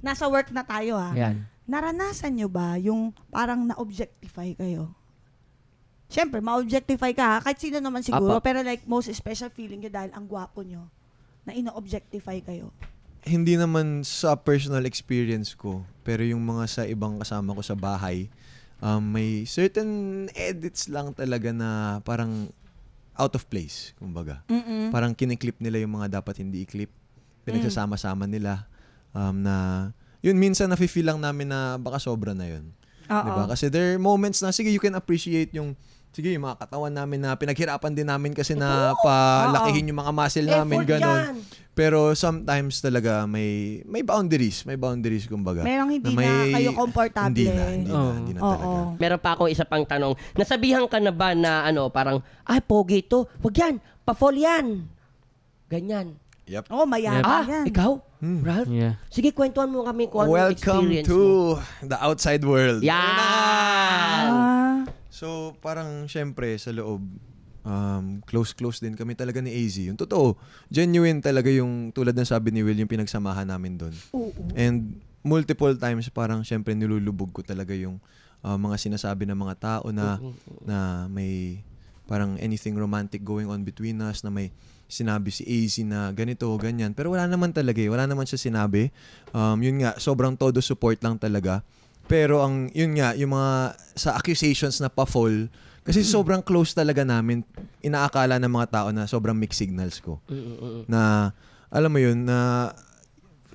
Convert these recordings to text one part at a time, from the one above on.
Nasa work na tayo Yan. Naranasan nyo ba yung parang na-objectify kayo? Siyempre, ma-objectify ka kahit sino naman siguro, pero like most special feeling nyo dahil ang gwapo nyo na ino-objectify kayo. Hindi naman sa personal experience ko, pero yung mga sa ibang kasama ko sa bahay, may certain edits lang talaga na parang out of place, kumbaga. Parang kiniklip nila yung mga dapat hindi i-clip. Pinagsasama-sama nila na yun, minsan nafe-feel lang namin na baka sobra na yun. Diba? Kasi there are moments na, sige, you can appreciate yung mga katawan namin na pinaghirapan din namin kasi na palakihin yung mga muscle namin, gano'n. Pero sometimes talaga may boundaries. May boundaries, kumbaga. Merong hindi na kayo komportable. Hindi na talaga. Meron pa ako isa pang tanong. Nasabihan ka na ba na parang, pogi ito. Wag yan. Pa-fall yan. Ganyan. Yep. Mayabang yan. Ikaw? Ralph? Yeah. Sige, kwentuhan mo kami kung ano experience mo. Welcome to the outside world. Yan! So, parang syempre sa loob, close din kami talaga ni AZ. Yung totoo, genuine talaga yung tulad ng sabi ni Will, yung pinagsamahan namin doon. And multiple times parang syempre nilulubog ko talaga yung mga sinasabi ng mga tao na may parang anything romantic going on between us, na may sinabi si AZ na ganito, ganyan. Pero wala naman talaga wala naman siya sinabi. Yun nga, sobrang todo support lang talaga. Pero yun nga, yung mga sa accusations na pa-fall, kasi sobrang close talaga namin, inaakala ng mga tao na sobrang mixed signals ko. Na, alam mo yun, na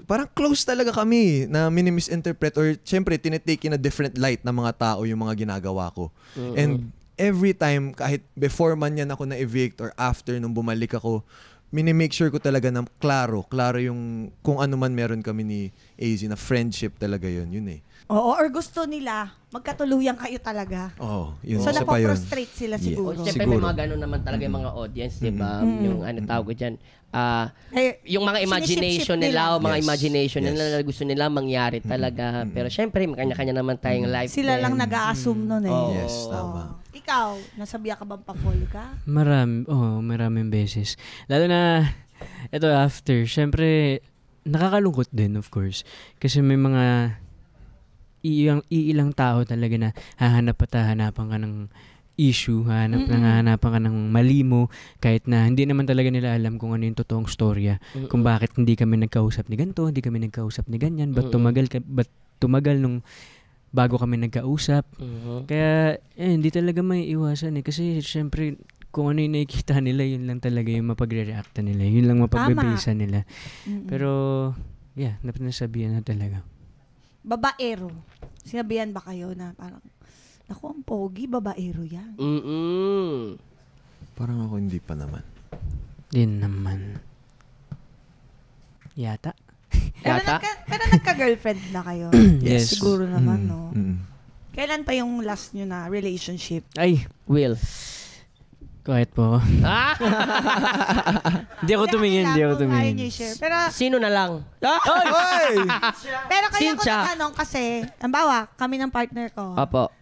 parang close talaga kami, na minimisinterpret or syempre tinitake in a different light ng mga tao yung mga ginagawa ko. And every time, kahit before man yan ako na-evict or after nung bumalik ako, minimake sure ko talaga na klaro yung kung ano man meron kami ni AZ na friendship talaga yun eh. Oo, or gusto nila, magkatuluyan kayo talaga. Yun. So, napoprostrate sila siguro. Siyempre, may mga gano'n naman talaga yung mga audience, di ba? Yung tawag ko dyan. Yung mga imagination nila, o mga imagination nila na gusto nila mangyari talaga. Pero siyempre, kanya-kanya naman tayong life. Sila lang nag-a-assume nun Yes, tama. Ikaw, nasabihan ka bang pa-fall ka? Maraming beses. Lalo na, ito after, siyempre, nakakalungkot din, of course. Kasi may mga iilang tao talaga na hahanapan ka ng issue, hahanapan ka ng mali mo, kahit na hindi naman talaga nila alam kung ano yung totoong storya. Kung bakit hindi kami nagkausap ni ganito, hindi kami nagkausap ni ganyan, ba't tumagal nung bago kami nagkausap. Kaya, hindi talaga may iwasan kasi syempre, kung ano yung nakikita nila, yun lang talaga yung mapagre-reacta nila. Yun lang mapagbibisa nila. Pero, nasabihan na talaga. Babaero. Sinabihan ba kayo na parang, naku, ang pogi, babaero yan? Parang ako hindi pa naman. Din naman. Yata. Pero nagka-girlfriend na kayo? Yes. Siguro naman, no? Kailan pa yung last nyo na relationship? Ay, Will. Quiet po ako. Hindi ako tumingin. Pero, Sino na lang? pero kaya ko natanong kasi, ambawa, kami ng partner ko. Opo.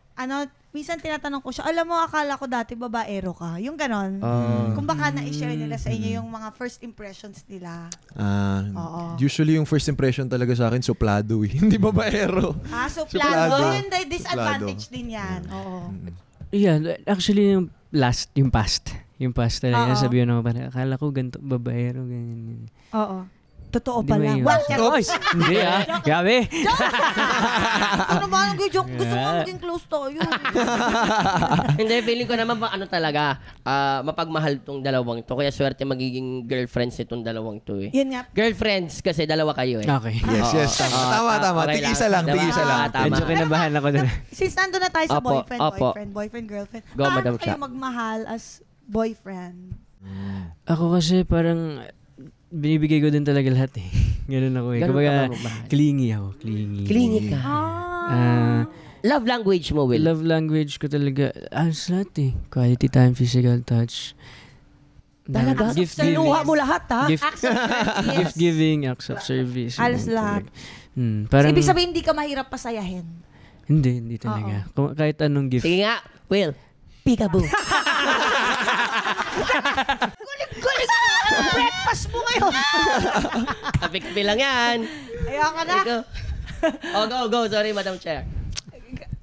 Minsan tinatanong ko siya, alam mo, akala ko dati babaero ka. Yung ganon. Kung baka na-share nila sa inyo yung mga first impressions nila. Usually yung first impression talaga sa akin, suplado Hindi babaero. Suplado. Yun, disadvantage din yan. Oo. Yeah, actually, yung past. Yung past talaga. Sabihin ako, akala ko ganito, babaero, ganyan. Oo. Totoo pala. Hindi Gabi. Ano ba ang joke? Gusto mo maging close tayo. Hindi, feeling ko naman talaga, mapagmahal tong dalawang to. Kaya swerte magiging girlfriends itong dalawang to eh. Yun nga. Girlfriends kasi dalawa kayo eh. Okay. Yes. Tama. Okay Tig-isa lang. Medyo kinabahan ako doon. Since nandun na tayo sa boyfriend, girlfriend. Go, Madam Paano kayo magmahal as boyfriend? Ako kasi parang binibigay ko din talaga lahat eh. Ganun ako eh. Kumbaga, clingy ako. Clingy ka. Love language mo, Will? Love language ko talaga. Lahat eh. Quality time, physical touch. Talaga? Sinuha mo lahat, ha? Gift giving, acts of service. Halos lahat. Parang, ibig sabihin, hindi ka mahirap pasayahin? Hindi talaga. Kahit anong gift. Sige nga, Will. Peekaboo. Gulig! Breakfast mo ngayon. Kapi-kapi lang yan. Ayoko na. Go. Sorry, Madam Chair.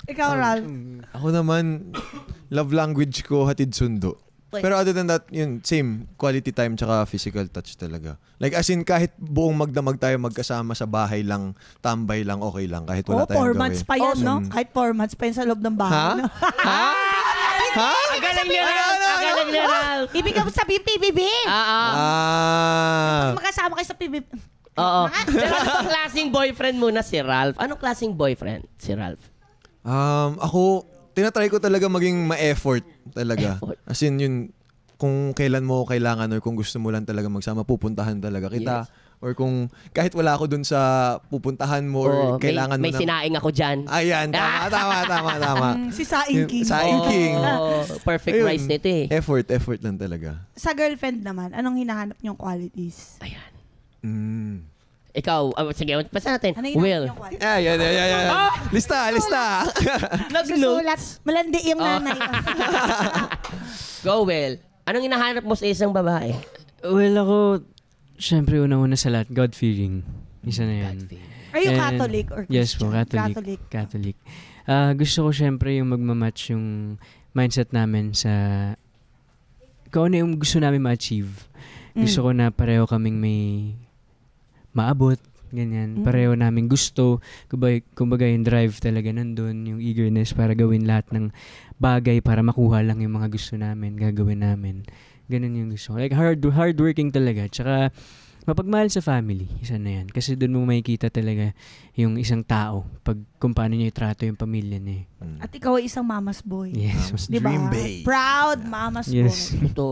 Ikaw, Ralph. Ako naman, love language ko, hatid sundo. Pero other than that, yun, same. Quality time tsaka physical touch talaga. Like as in, kahit buong magdamag tayo magkasama sa bahay lang, tambay lang, okay lang. Kahit wala tayong 4 months pa yan, no? Kahit 4 months pa yan sa loob ng bahay. No? Ha? Agalang ni Ralph. Ibig ko sabihin PBB. Magkasama kayo sa PBB. Oo. Pero anong klaseng boyfriend muna si Ralph? Anong klaseng boyfriend si Ralph? Ako, tinatry ko talaga maging ma-effort talaga. As in, yun, kung kailan mo kailangan or kung gusto mo lang talaga magsama, pupuntahan talaga kita. Yes. Or kung kahit wala ako dun sa pupuntahan mo or kailangan mo may sinaing ako dyan. Ayan, tama. Si Saing King. Saing King. Perfect Ayun, rice nito eh. Effort lang talaga. Sa girlfriend naman, anong hinahanap niyong qualities? Ayan. Ikaw, sige, pasa natin. Ano Will. Yan. Lista. Nagsulat. Malandi yung nanay. Go, Will. Anong hinahanap mo sa isang babae? Well, ako, syempre unang-una sa lahat, God-fearing. Isa na yan. Are you Catholic or Christian? Yes po, Catholic. Gusto ko syempre yung magmamatch yung mindset namin sa kung ano yung gusto namin ma-achieve. Gusto ko na pareho kaming may maabot, ganyan. Pareho namin gusto. Kumbaga yung drive talaga nandun, yung eagerness para gawin lahat ng bagay para makuha lang yung mga gusto namin, gagawin namin. Ganun yung gusto ko. Like hardworking talaga. Tsaka mapagmahal sa family, isa na yan. Kasi doon mo makikita talaga yung isang tao kung paano niya itrato yung pamilya niya. At ikaw ay isang mama's boy. Yes. Diba? Dream babe. Proud mama's boy. Ito.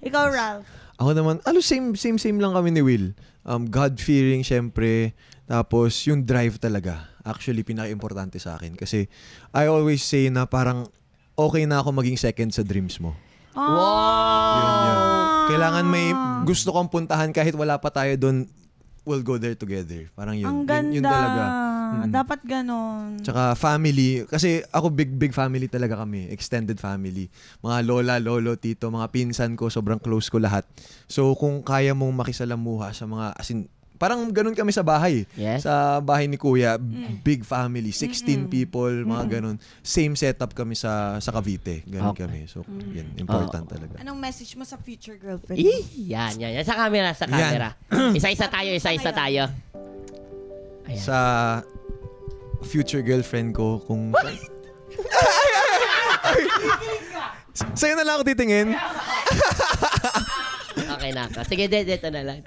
Ikaw, Ralph. Ako naman, same lang kami ni Will. God-fearing, syempre. Tapos, yung drive talaga. Actually, pinaka-importante sa akin. Kasi, I always say na parang okay na ako maging second sa dreams mo. Wow! Yun. Kailangan may gusto kong puntahan kahit wala pa tayo doon, we'll go there together. Parang yun. Ang ganda. Yun talaga. Dapat ganon. Tsaka family. Kasi ako big family talaga kami. Extended family. Mga lola, lolo, tito, mga pinsan ko. Sobrang close ko lahat. So kung kaya mong makisalamuha sa mga, as in, parang ganun kami sa bahay. Yes. Sa bahay ni Kuya, big family, 16 people, mga ganun. Same setup kami sa Cavite. Ganun kami. So, yan, important talaga. Anong message mo sa future girlfriend? Yan. Sa camera. Isa-isa tayo. Ayan. Sa future girlfriend ko, kung... Sa'yo na lang ako titingin. Okay na ako. Sige, dito na lang.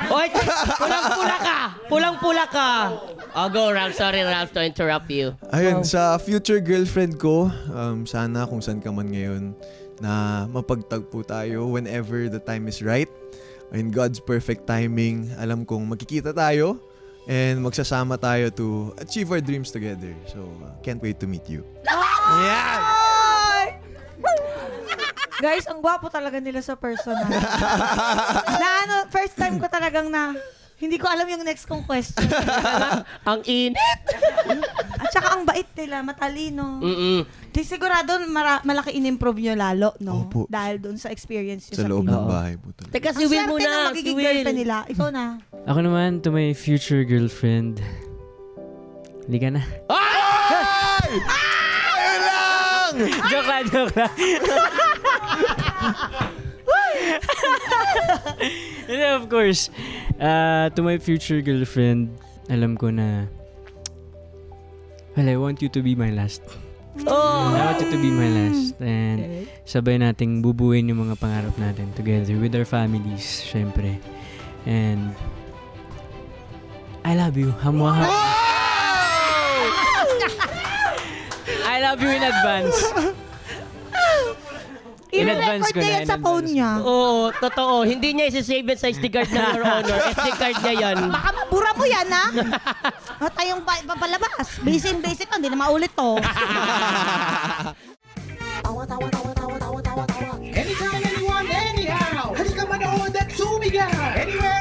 Oy, pulang-pula ka. Go, Ralph. Sorry, Ralph, to interrupt you. Ayun, sa future girlfriend ko, sana kung saan ka man ngayon, na mapagtagpo tayo whenever the time is right. In God's perfect timing, alam kong magkikita tayo and magsasama tayo to achieve our dreams together. So, can't wait to meet you. Yeah! Guys, ang gwapo talaga nila sa personal. First time ko talagang hindi ko alam yung next kong question. Ang init. At saka ang bait nila, matalino. Di sigurado malaki in-improve nyo lalo, no? Opo. Dahil doon sa experience nyo Sa loob ng bahay po talaga. Teka, si Will muna. Ang swerte na magiging girlfriend nila. Ikaw na. Ako naman, to my future girlfriend. Hindi ka na. Ay! Ayun lang! Joke lang. And of course, to my future girlfriend, alam ko na, I want you to be my last. I want you to be my last. And sabay nating bubuin yung mga pangarap natin together with our families, syempre. And I love you. I love you in advance. I-record niya yan sa phone niya. Oo, totoo. Hindi niya isi-save it sa SD card ng Your Honor. SD card niya yan. Baka mabura mo yan, ha? At tayong papalabas. Basic to. Hindi na maulit to. Anytime, anyone, anyhow. Halika manood at sumigaw. Anywhere.